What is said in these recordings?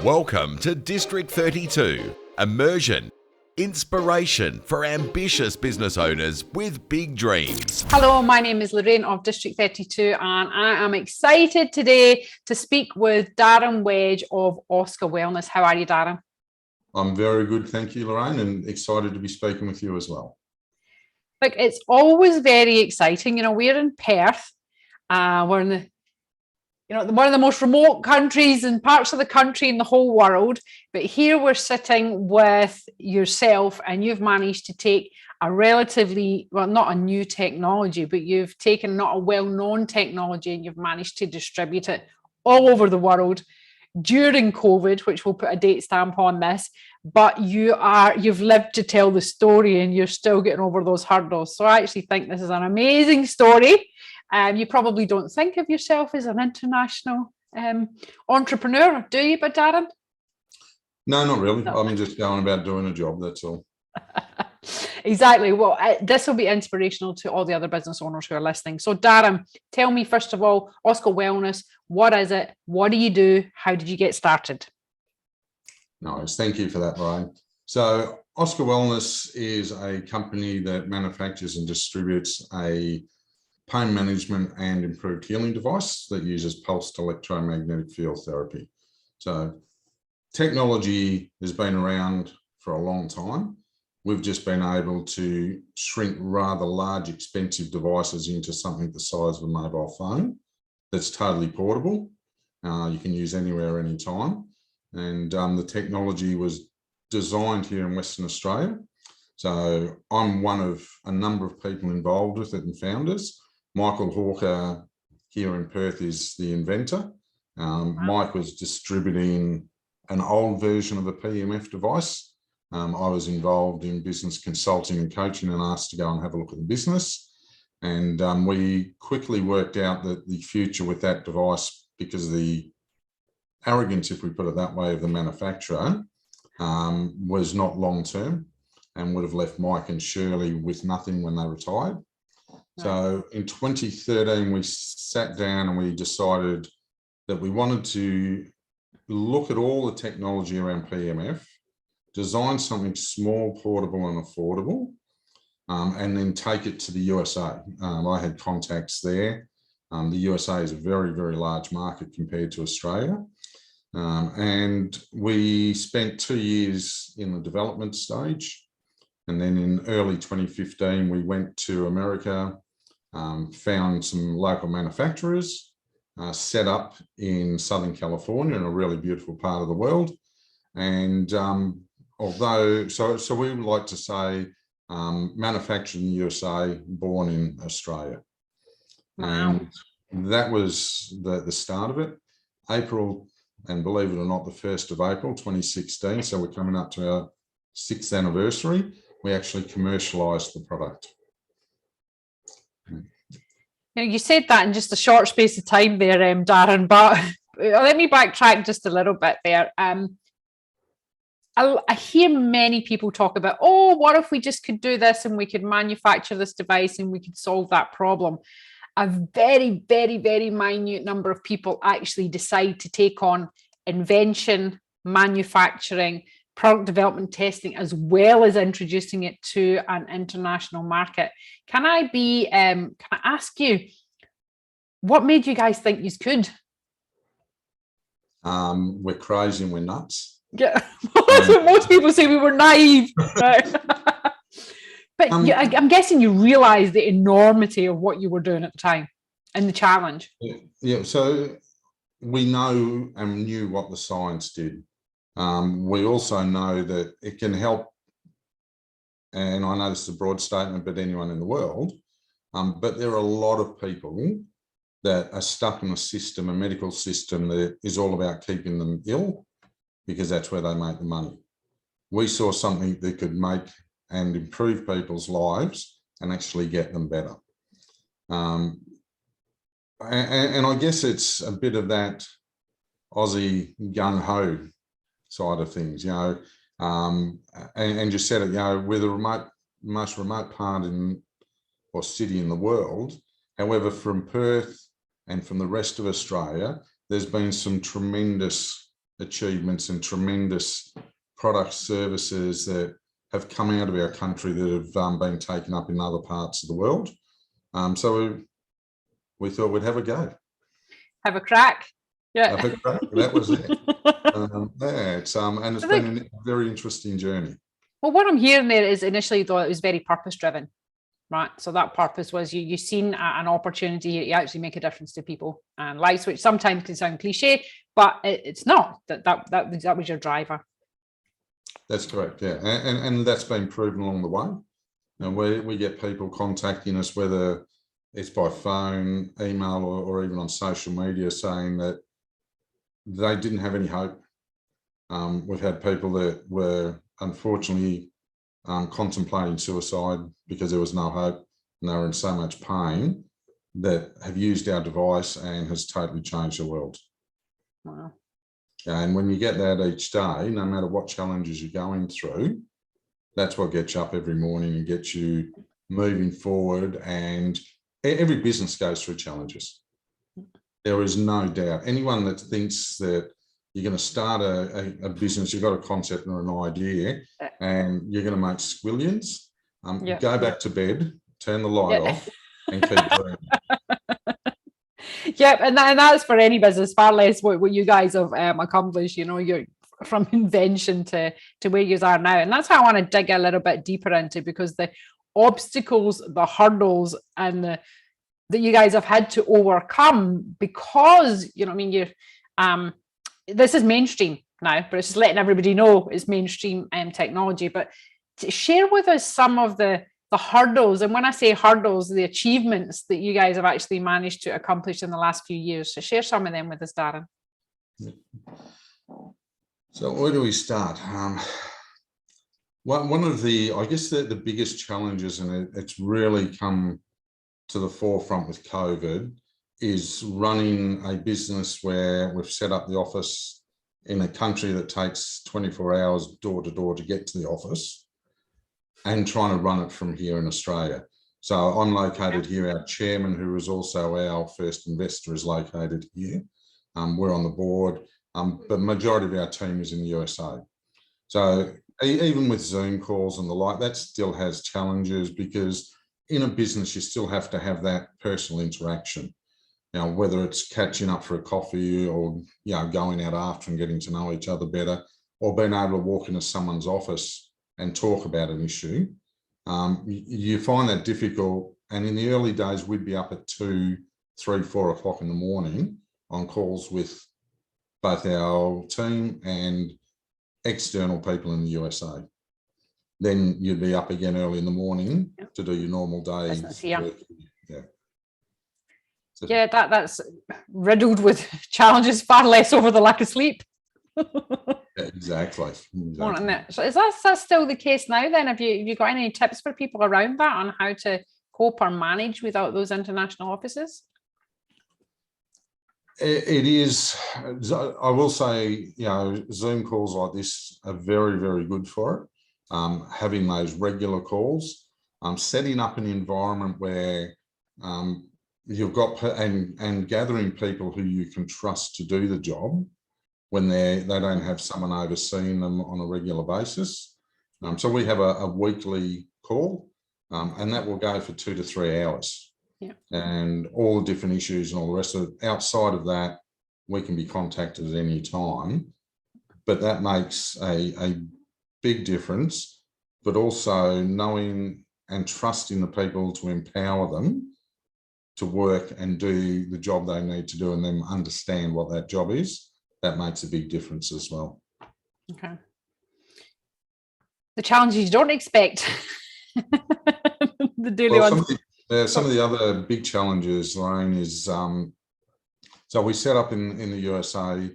Welcome to District 32, immersion, inspiration for ambitious business owners with big dreams. Hello, my name is Lorraine of District 32 and I am excited today to speak with Darren Wedge of Oska Wellness. How are you, Darren? I'm very good, thank you, Lorraine, and excited to be speaking with you as well. Look, it's always very exciting. You know, we're in Perth. We're in one of the most remote countries and parts of the country in the whole world. But here we're sitting with yourself, and you've managed to take a relatively, well, not a new technology, but you've taken not a well-known technology and you've managed to distribute it all over the world during COVID, which we'll put a date stamp on this. But you've lived to tell the story and you're still getting over those hurdles. So I actually think this is an amazing story. You probably don't think of yourself as an international entrepreneur, do you, but Darren? No, not really. No. I'm just going about doing a job, that's all. Exactly. Well, this will be inspirational to all the other business owners who are listening. So Darren, tell me, first of all, Oska Wellness, what is it? What do you do? How did you get started? Nice, thank you for that, Lorraine. So Oska Wellness is a company that manufactures and distributes a pain management and improved healing device that uses pulsed electromagnetic field therapy. So technology has been around for a long time. We've just been able to shrink rather large, expensive devices into something the size of a mobile phone that's totally portable. You can use anywhere, anytime. And the technology was designed here in Western Australia. So I'm one of a number of people involved with it and founders. Michael Hawker here in Perth is the inventor. Mike was distributing an old version of a PMF device. I was involved in business consulting and coaching and asked to go and have a look at the business. And we quickly worked out that the future with that device, because of the arrogance, if we put it that way, of the manufacturer, was not long-term and would have left Mike and Shirley with nothing when they retired. So in 2013, we sat down and we decided that we wanted to look at all the technology around PMF, design something small, portable and affordable, and then take it to the USA. I had contacts there. The USA is a very, very large market compared to Australia. And we spent 2 years in the development stage. And then in early 2015, we went to America, found some local manufacturers, set up in Southern California, in a really beautiful part of the world. And so we would like to say manufactured in the USA, born in Australia. Wow. And that was the start of it. April, and believe it or not, the 1st of April, 2016. So we're coming up to our 6th anniversary. We actually commercialised the product. Now, you said that in just a short space of time there, Darren, but let me backtrack just a little bit there. I hear many people talk about, oh, what if we just could do this and we could manufacture this device and we could solve that problem? A very, very, very minute number of people actually decide to take on invention, manufacturing, product development, testing, as well as introducing it to an international market. Can I ask you, what made you guys think you could? We're crazy and we're nuts. Yeah, that's what most people say. We were naive. Right? But I'm guessing you realised the enormity of what you were doing at the time and the challenge. Yeah, so we know and knew what the science did. We also know that it can help, and I know this is a broad statement, but anyone in the world, but there are a lot of people that are stuck in a system, a medical system that is all about keeping them ill because that's where they make the money. We saw something that could make and improve people's lives and actually get them better. And I guess it's a bit of that Aussie gung-ho side of things, you know, and you said it, you know, we're the most remote part or city in the world. However, from Perth and from the rest of Australia, there's been some tremendous achievements and tremendous product services that have come out of our country that have been taken up in other parts of the world. So we thought we'd have a go. Have a crack. Yeah. Have a crack. That was it. It's been a very interesting journey. Well, what I'm hearing there is initially, though, it was very purpose driven, right? So that purpose was you seen an opportunity here to actually make a difference to people and lives, which sometimes can sound cliche, but it's not. That was your driver. That's correct, yeah, and that's been proven along the way. And we get people contacting us, whether it's by phone, email, or even on social media, saying that they didn't have any hope. We've had people that were unfortunately contemplating suicide because there was no hope and they were in so much pain, that have used our device and has totally changed the world. Wow. And when you get that each day, no matter what challenges you're going through, that's what gets you up every morning and gets you moving forward. And every business goes through challenges. There is no doubt. Anyone that thinks that you're going to start a business, you've got a concept or an idea, and you're going to make squillions, go back to bed, turn the light off, and keep dreaming. Yep, and that's for any business, far less what you guys have accomplished. You know, you're from invention to where you are now, and that's how I want to dig a little bit deeper into, because the obstacles, the hurdles, and that you guys have had to overcome, because you know, I mean, you're this is mainstream now, but it's just letting everybody know it's mainstream technology. But to share with us some of the hurdles, and when I say hurdles, the achievements that you guys have actually managed to accomplish in the last few years. So share some of them with us, Darren. So where do we start? One of the, I guess the biggest challenges, and it's really come to the forefront with COVID, is running a business where we've set up the office in a country that takes 24 hours door to door to get to the office, and trying to run it from here in Australia. So I'm located here. Our chairman, who is also our first investor, is located here. We're on the board, but the majority of our team is in the USA. So even with Zoom calls and the like, that still has challenges, because in a business, you still have to have that personal interaction. You know, whether it's catching up for a coffee, or, you know, going out after and getting to know each other better, or being able to walk into someone's office and talk about an issue. You find that difficult. And in the early days, we'd be up at 2, 3, 4 o'clock in the morning on calls with both our team and external people in the USA. Then you'd be up again early in the morning to do your normal day. Yeah, that's riddled with challenges, far less over the lack of sleep. Exactly. So is that still the case now then? Have you got any tips for people around that on how to cope or manage without those international offices? It is. I will say, you know, Zoom calls like this are very, very good for it. Having those regular calls, setting up an environment where you've got and gathering people who you can trust to do the job when they don't have someone overseeing them on a regular basis. So we have a weekly call, and that will go for 2 to 3 hours. Yeah. And all the different issues and all the rest of it. Outside of that, we can be contacted at any time, but that makes a big difference. But also knowing and trusting the people to empower them to work and do the job they need to do, and then understand what that job is, that makes a big difference as well. Okay. The challenges you don't expect. The daily ones. Some of the other big challenges, Lorraine, is so we set up in the USA.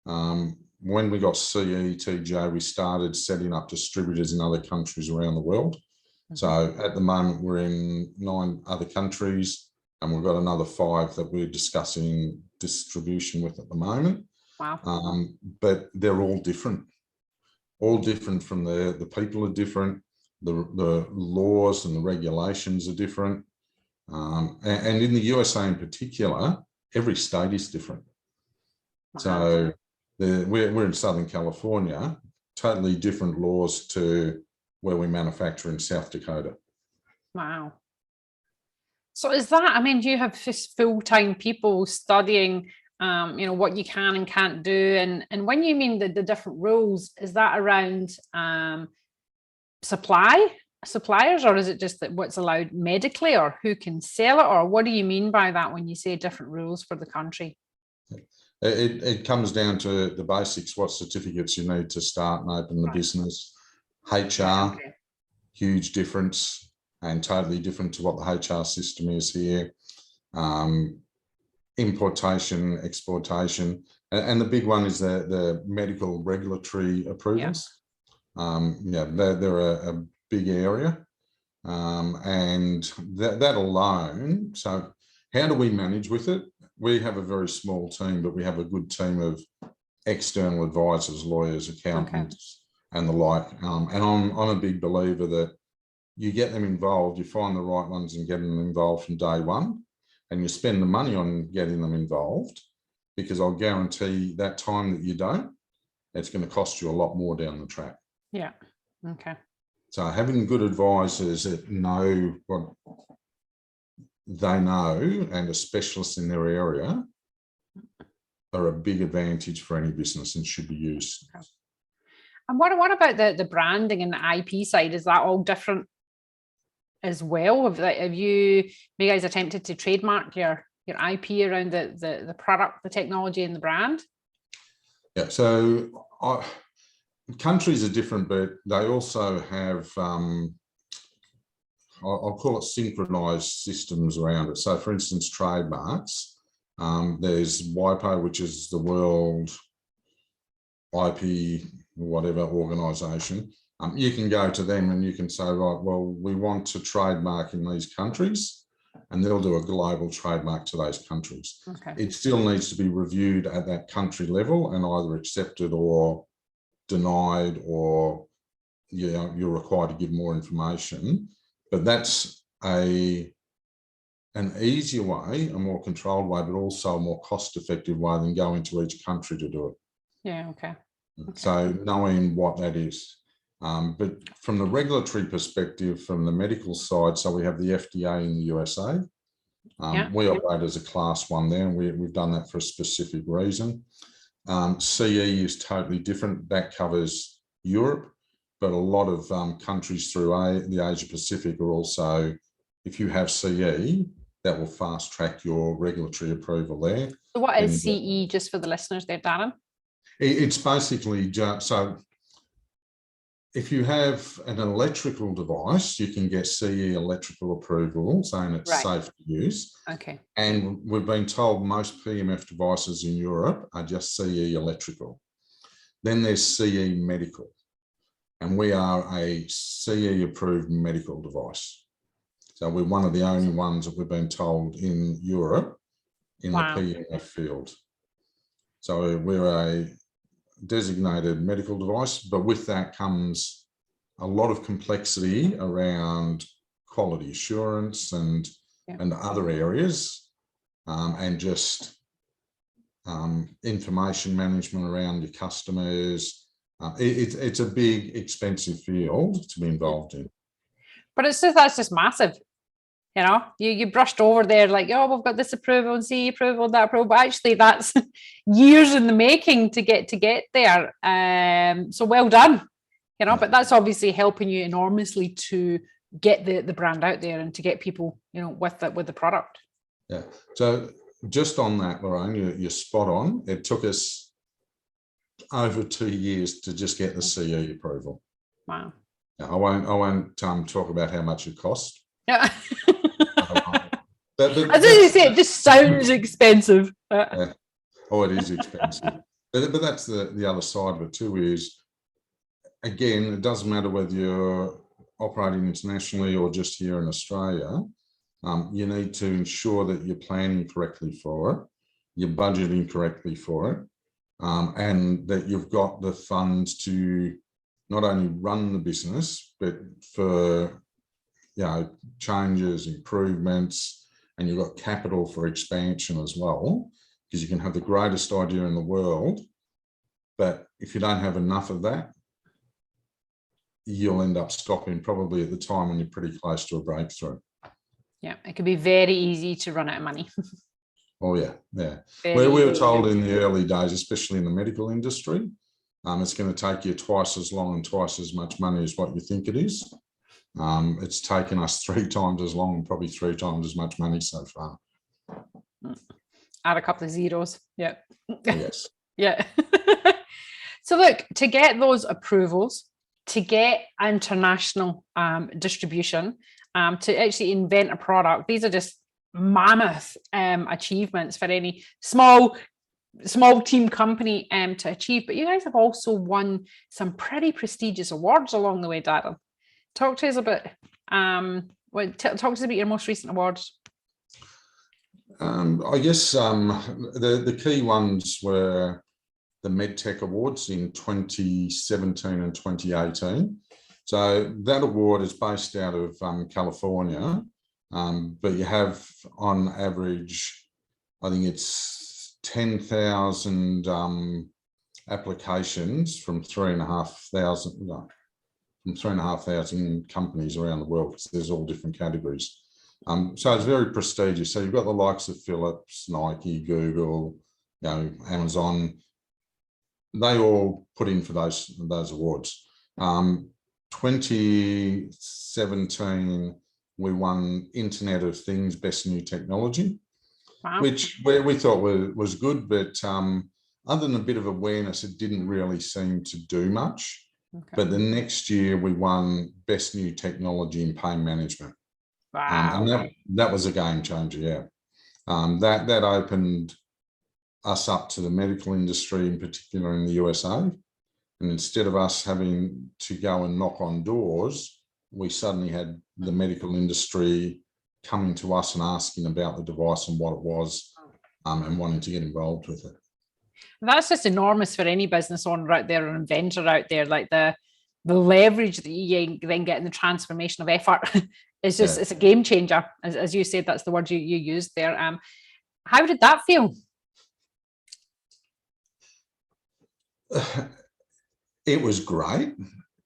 When we got CETJ, we started setting up distributors in other countries around the world. So at the moment, we're in 9 other countries, and we've got another 5 that we're discussing distribution with at the moment. Wow. But they're all different from the people are different. The laws and the regulations are different. And in the USA in particular, every state is different. Wow. So we're in Southern California, totally different laws to where we manufacture in South Dakota. Wow. So is that, I mean, do you have full-time people studying, what you can and can't do? And when you mean the different rules, is that around suppliers, or is it just that what's allowed medically, or who can sell it, or what do you mean by that when you say different rules for the country? It comes down to the basics, what certificates you need to start and open the business. HR, huge difference, and totally different to what the HR system is here. Importation, exportation, and the big one is the medical regulatory approvals. They're a big area, and that alone. So how do we manage with it? We have a very small team, but we have a good team of external advisors, lawyers, accountants, and the like. And I'm a big believer that you get them involved, you find the right ones and get them involved from day one, and you spend the money on getting them involved, because I'll guarantee that time that you don't, it's going to cost you a lot more down the track. Yeah. Okay. So having good advisors that know what they know and are specialists in their area are a big advantage for any business and should be used. Okay. And what about the branding and the IP side? Is that all different as well? Have you guys attempted to trademark your IP around the product, the technology, and the brand? Yeah. So countries are different, but they also have I'll call it synchronized systems around it. So for instance, trademarks, there's WIPO, which is the World IP whatever organization. You can go to them and you can say, right, well, we want to trademark in these countries, and they'll do a global trademark to those countries. Okay. It still needs to be reviewed at that country level and either accepted or denied, or you're required to give more information. But that's an easier way, a more controlled way, but also a more cost-effective way than going to each country to do it. Yeah, okay. So knowing what that is. But from the regulatory perspective, from the medical side, so we have the FDA in the USA. We operate as a class 1 there, and we've done that for a specific reason. CE is totally different. That covers Europe, but a lot of countries through the Asia Pacific are also, if you have CE, that will fast track your regulatory approval there. So what is CE, just for the listeners there, Darren? It's basically just, so if you have an electrical device, you can get CE electrical approval saying it's safe to use. Okay. And we've been told most PMF devices in Europe are just CE electrical. Then there's CE medical. And we are a CE approved medical device. So we're one of the only ones that we've been told in Europe in the PMF field. So we're a designated medical device, but with that comes a lot of complexity around quality assurance and other areas, and just information management around your customers. It's a big, expensive field to be involved in. But that's just massive. You know, you brushed over there like, oh, we've got this approval and CE approval, that approval, but actually that's years in the making to get there. So well done, you know, but that's obviously helping you enormously to get the brand out there and to get people, you know, with the product. Yeah. So just on that, Lorraine, you're spot on. It took us over 2 years to just get the CE approval. Wow. Now, I won't talk about how much it cost. Yeah. As you say, it just sounds expensive. Yeah. Oh, it is expensive. But that's the other side of it too, is, again, it doesn't matter whether you're operating internationally or just here in Australia. You need to ensure that you're planning correctly for it, you're budgeting correctly for it, and that you've got the funds to not only run the business, but for changes, improvements, and you've got capital for expansion as well, because you can have the greatest idea in the world, But if you don't have enough of that, you'll end up stopping probably at the time when you're pretty close to a breakthrough. Yeah, it could be very easy to run out of money. Oh, yeah, yeah. Very We were easy. told in the early days, especially in the medical industry, it's going to take you twice as long and twice as much money as what you think it is. It's taken us 3 times as long and probably 3 times as much money so far. Add a couple of zeros. Yeah. Yes. Yeah. So look, to get those approvals, to get international distribution, to actually invent a product, these are just mammoth achievements for any small team company to achieve. But you guys have also won some pretty prestigious awards along the way, Darren. Talk to us about talk to us about your most recent awards. I guess the key ones were the MedTech Awards in 2017 and 2018. So that award is based out of California, but you have on average, I think it's 10,000 applications from 3,500 companies around the world, because there's all different categories. So it's very prestigious. So you've got the likes of Philips, Nike, Google, Amazon. They all put in for those awards. 2017, we won Internet of Things Best New Technology, Wow. which we thought was good, but other than a bit of awareness, it didn't really seem to do much. Okay. But the next year, we won Best New Technology in Pain Management. Wow. And that was a game changer, yeah. That opened us up to the medical industry, in particular in the USA. And instead of us having to go and knock on doors, we suddenly had the medical industry coming to us and asking about the device and what it was, and wanting to get involved with it. That's just enormous for any business owner out there or inventor out there. Like the leverage that you then get in the transformation of effort is just, it's a game changer. As you said, that's the word you used there. How did that feel? It was great.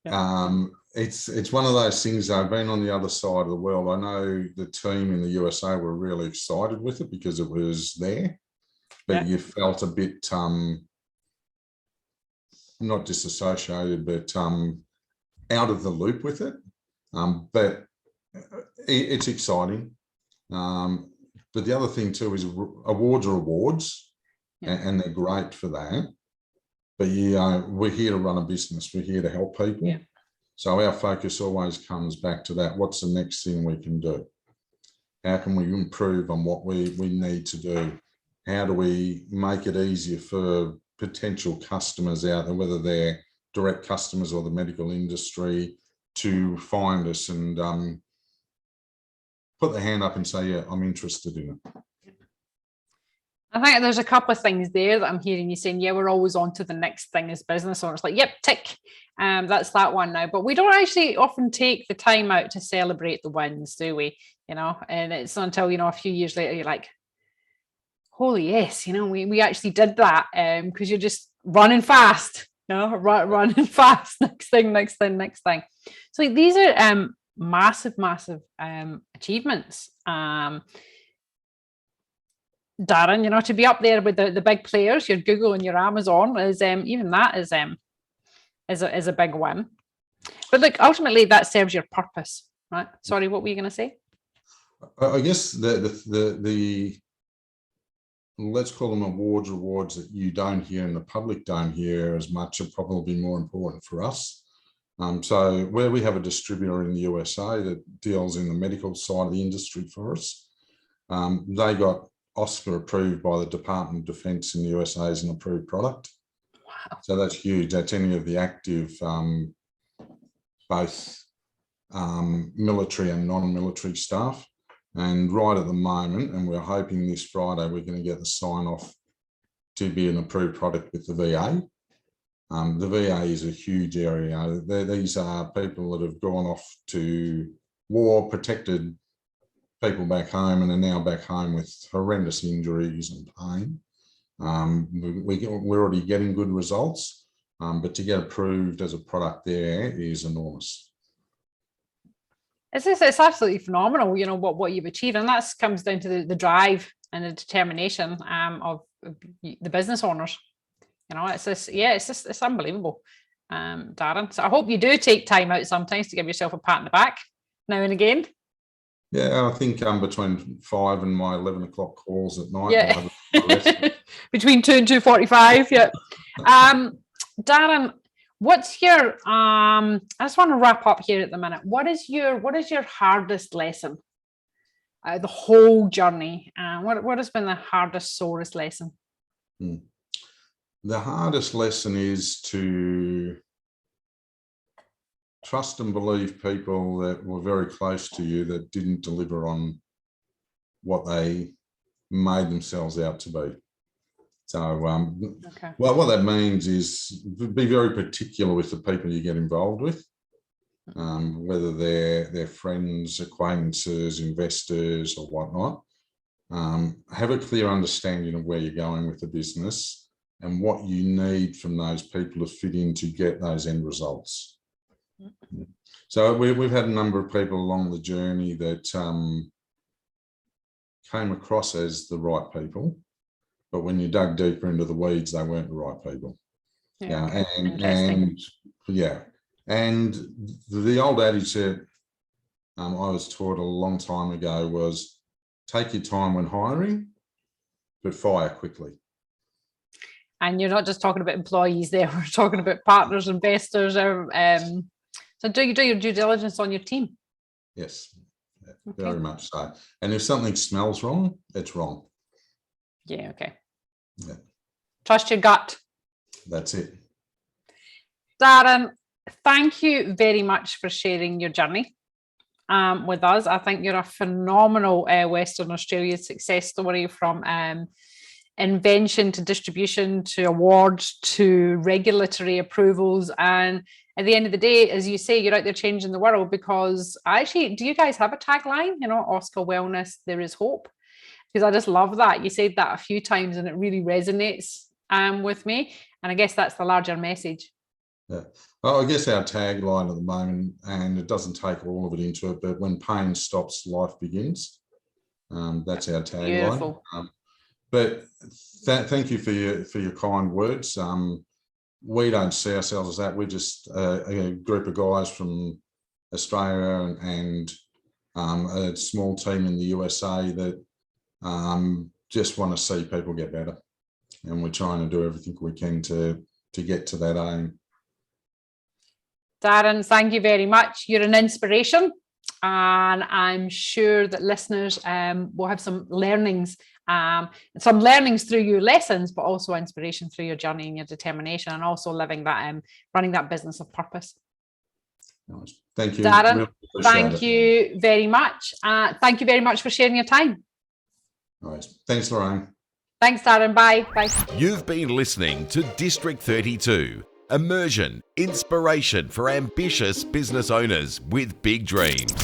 Yeah. It's one of those things. I've been on the other side of the world. I know the team in the USA were really excited with it because it was there, but you felt a bit not disassociated, but out of the loop with it. But it's exciting. But the other thing too is awards are awards, and they're great for that. But we're here to run a business. We're here to help people. Yeah. So our focus always comes back to that. What's the next thing we can do? How can we improve on what we need to do? How do we make it easier for potential customers out there, whether they're direct customers or the medical industry, to find us and put their hand up and say, yeah, I'm interested in it. I think there's a couple of things there that I'm hearing you saying, yeah, we're always on to the next thing as business owners. Like, yep, tick. That's that one now. But we don't actually often take the time out to celebrate the wins, do we? And it's not until, a few years later, you're like, holy yes, we actually did that, because you're just running fast, running fast. Next thing. So these are massive achievements. Darren, to be up there with the big players, your Google and your Amazon, is even that is a big win. But look, ultimately that serves your purpose, right? Sorry, what were you going to say? I guess the let's call them rewards that you don't hear and the public don't hear as much are probably more important for us. So where we have a distributor in the USA that deals in the medical side of the industry for us, they got Oska approved by the Department of Defense in the USA as an approved product. Wow. So that's huge. That's any of the active, both military and non-military staff. And right at the moment, and we're hoping this Friday, we're going to get the sign off to be an approved product with the VA. The VA is a huge area. These are people that have gone off to war, protected people back home, and are now back home with horrendous injuries and pain. We're already getting good results. But to get approved as a product there is enormous. It's absolutely phenomenal, you know, what you've achieved. And that comes down to the drive and the determination of the business owners. You know, it's unbelievable, Darren. So I hope you do take time out sometimes to give yourself a pat on the back now and again. Yeah, I think between 5 and my 11 o'clock calls at night. Yeah. Between 2 and 2:45. Yeah. Darren, what's your I just want to wrap up here at the minute. What is your hardest lesson? The whole journey. What has been the hardest, sorest lesson? The hardest lesson is to trust and believe people that were very close to you that didn't deliver on what they made themselves out to be. So, Okay. well, what that means is be very particular with the people you get involved with, whether they're friends, acquaintances, investors, or whatnot. Have a clear understanding of where you're going with the business and what you need from those people to fit in to get those end results. So we've had a number of people along the journey that came across as the right people, but when you dug deeper into the weeds, they weren't the right people. Yeah, and the old adage that I was taught a long time ago was take your time when hiring, but fire quickly. And you're not just talking about employees there, we're talking about partners, investors. So do you do your due diligence on your team? Yes, very much so. And if something smells wrong, it's wrong. Yeah, okay. Yeah. Trust your gut. That's it. Darren, thank you very much for sharing your journey with us. I think you're a phenomenal Western Australia success story, from invention to distribution to awards to regulatory approvals. And at the end of the day, as you say, you're out there changing the world, because actually, do you guys have a tagline? You know, Oska Wellness, there is hope. Because I just love that. You said that a few times and it really resonates with me. And I guess that's the larger message. Yeah. Well, I guess our tagline at the moment, and it doesn't take all of it into it, but when pain stops, life begins. That's our tagline. Beautiful. But thank you for your kind words. We don't see ourselves as that. We're just a group of guys from Australia and a small team in the USA that just want to see people get better. And we're trying to do everything we can to get to that aim. Darren, thank you very much. You're an inspiration. And I'm sure that listeners will have some learnings through your lessons, but also inspiration through your journey and your determination, and also living that, running that business of purpose. Nice. Thank you, Darren. really Thank you very much. Thank you very much for sharing your time. Nice. Thanks, Lorraine. Thanks, Darren. Bye. Bye. You've been listening to District 32, Immersion, inspiration for ambitious business owners with big dreams.